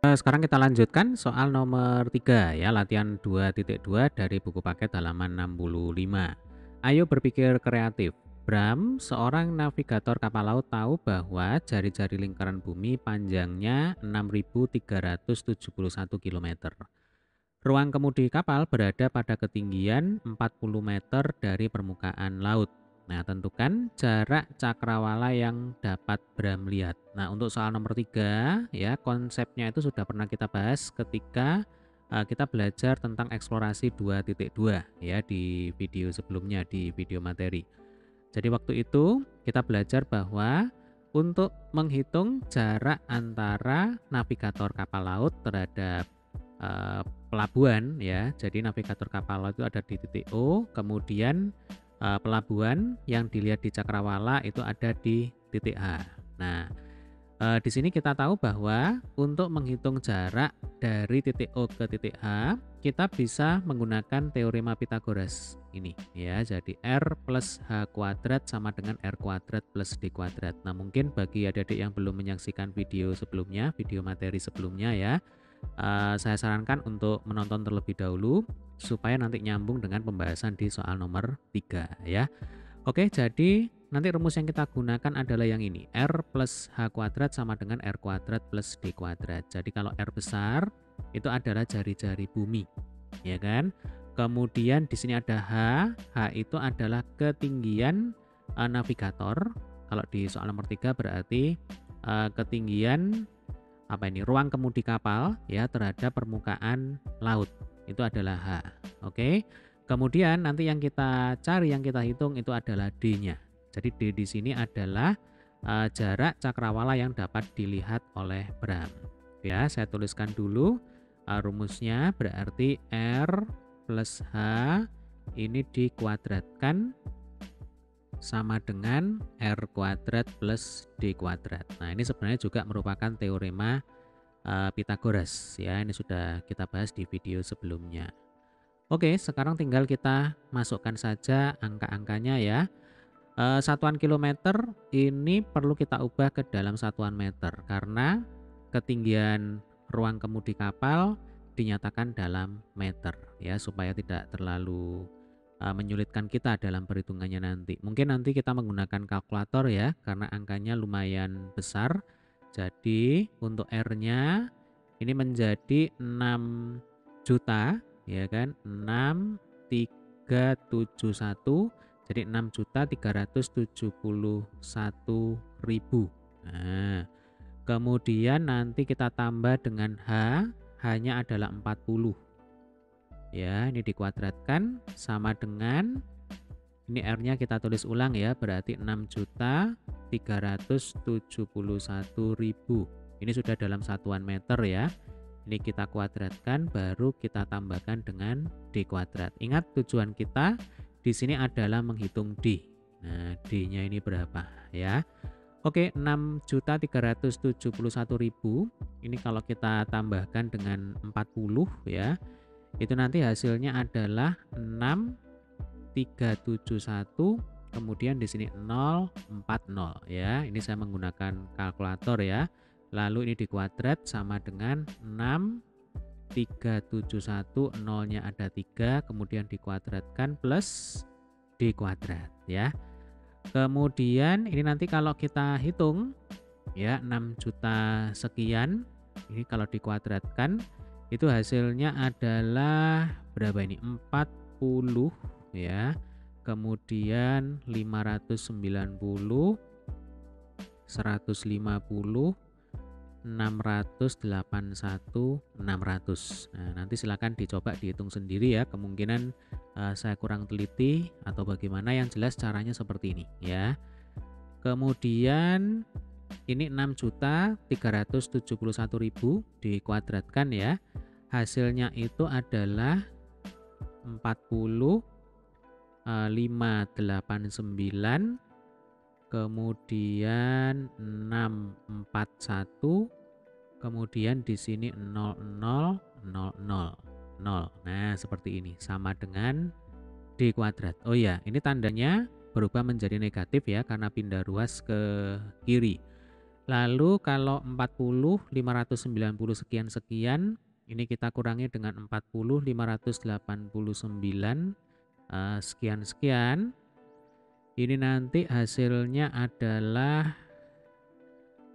Sekarang kita lanjutkan soal nomor 3 ya, latihan 2.2 dari buku paket halaman 65. Ayo berpikir kreatif. Bram, seorang navigator kapal laut tahu bahwa jari-jari lingkaran bumi panjangnya 6.371 km. Ruang kemudi kapal berada pada ketinggian 40 meter dari permukaan laut. Nah, tentukan jarak cakrawala yang dapat Bram lihat. Nah, untuk soal nomor 3, ya, konsepnya itu sudah pernah kita bahas ketika kita belajar tentang eksplorasi 2.2 ya di video sebelumnya, di video materi. Jadi waktu itu kita belajar bahwa untuk menghitung jarak antara navigator kapal laut terhadap pelabuhan ya. Jadi navigator kapal laut itu ada di titik O, kemudian pelabuhan yang dilihat di cakrawala itu ada di titik H. Nah, di sini kita tahu bahwa untuk menghitung jarak dari titik O ke titik H, kita bisa menggunakan teorema Pythagoras ini ya. Jadi R plus H kuadrat sama dengan R kuadrat plus D kuadrat. Nah, mungkin bagi adik-adik yang belum menyaksikan video sebelumnya, video materi sebelumnya ya, saya sarankan untuk menonton terlebih dahulu supaya nanti nyambung dengan pembahasan di soal nomor 3 ya. Oke, jadi nanti rumus yang kita gunakan adalah yang ini. R plus H kuadrat sama dengan R kuadrat plus D kuadrat. Jadi kalau R besar itu adalah jari-jari bumi, ya kan? Kemudian di sini ada H. H itu adalah ketinggian navigator. Kalau di soal nomor 3 berarti ketinggian apa ini? Ruang kemudi kapal ya terhadap permukaan laut. Itu adalah H. Oke. Kemudian nanti yang kita cari, yang kita hitung itu adalah D-nya. Jadi D di sini adalah jarak cakrawala yang dapat dilihat oleh Bram. Ya, saya tuliskan dulu rumusnya berarti R plus H ini dikuadratkan sama dengan R kuadrat plus D kuadrat. Nah, ini sebenarnya juga merupakan teorema Pythagoras ya. Ini sudah kita bahas di video sebelumnya. Oke, sekarang tinggal kita masukkan saja angka-angkanya ya. Satuan kilometer ini perlu kita ubah ke dalam satuan meter karena ketinggian ruang kemudi kapal dinyatakan dalam meter ya, supaya tidak terlalu menyulitkan kita dalam perhitungannya nanti. Mungkin nanti kita menggunakan kalkulator ya, karena angkanya lumayan besar. Jadi untuk R-nya ini menjadi 6 juta ya kan, 6.371. Jadi 6.371.000. Nah, kemudian nanti kita tambah dengan H, H-nya adalah 40. Ya, ini dikuadratkan sama dengan ini R-nya kita tulis ulang ya, berarti 6.371.000. Ini sudah dalam satuan meter ya. Ini kita kuadratkan baru kita tambahkan dengan D kuadrat. Ingat tujuan kita di sini adalah menghitung D. Nah, D-nya ini berapa ya? Oke, 6.371.000. Ini kalau kita tambahkan dengan 40 ya. Itu nanti hasilnya adalah 6.371, kemudian di sini 040 ya. Ini saya menggunakan kalkulator ya. Lalu ini dikuadrat sama dengan 6.371, nolnya ada 3, kemudian dikuadratkan plus D kuadrat ya. Kemudian ini nanti kalau kita hitung ya 6 juta sekian, ini kalau dikuadratkan itu hasilnya adalah berapa ini? 40 ya. Kemudian 590, 150, 681, 600. Nah, nanti silakan dicoba dihitung sendiri ya. Kemungkinan saya kurang teliti atau bagaimana, yang jelas caranya seperti ini ya. Kemudian ini 6.371.000 dikuadratkan ya. Hasilnya itu adalah 40.589, kemudian 641, kemudian di sini 0000. Nah, seperti ini sama dengan D kuadrat. Oh ya, ini tandanya berubah menjadi negatif ya karena pindah ruas ke kiri. Lalu kalau 40, 590 sekian-sekian, ini kita kurangi dengan 40, 589, sekian-sekian. Ini nanti hasilnya adalah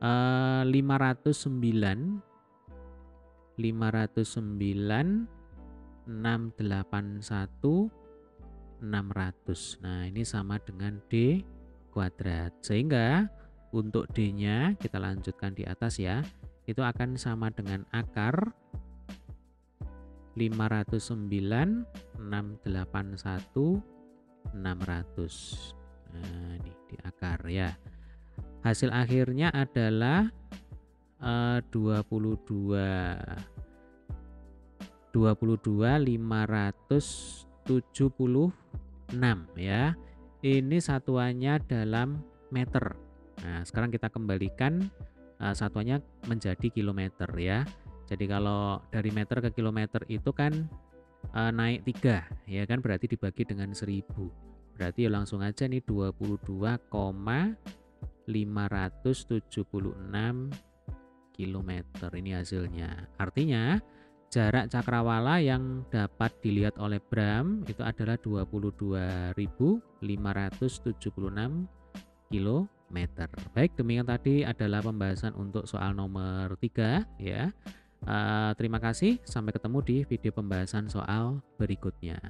509, 681, 600. Nah, ini sama dengan D kuadrat. Sehingga untuk D-nya kita lanjutkan di atas ya. Itu akan sama dengan akar 509, 681, 600. Nah, ini di akar ya. Hasil akhirnya adalah 22.576 ya. Ini satuannya dalam meter. Nah, sekarang kita kembalikan satuannya menjadi kilometer ya. Jadi kalau dari meter ke kilometer itu kan naik 3 ya kan, berarti dibagi dengan 1000. Berarti ya langsung aja nih 22,576 kilometer ini hasilnya. Artinya jarak cakrawala yang dapat dilihat oleh Bram itu adalah 22.576 kilometer. Baik, demikian tadi adalah pembahasan untuk soal nomor 3 ya. Terima kasih, sampai ketemu di video pembahasan soal berikutnya.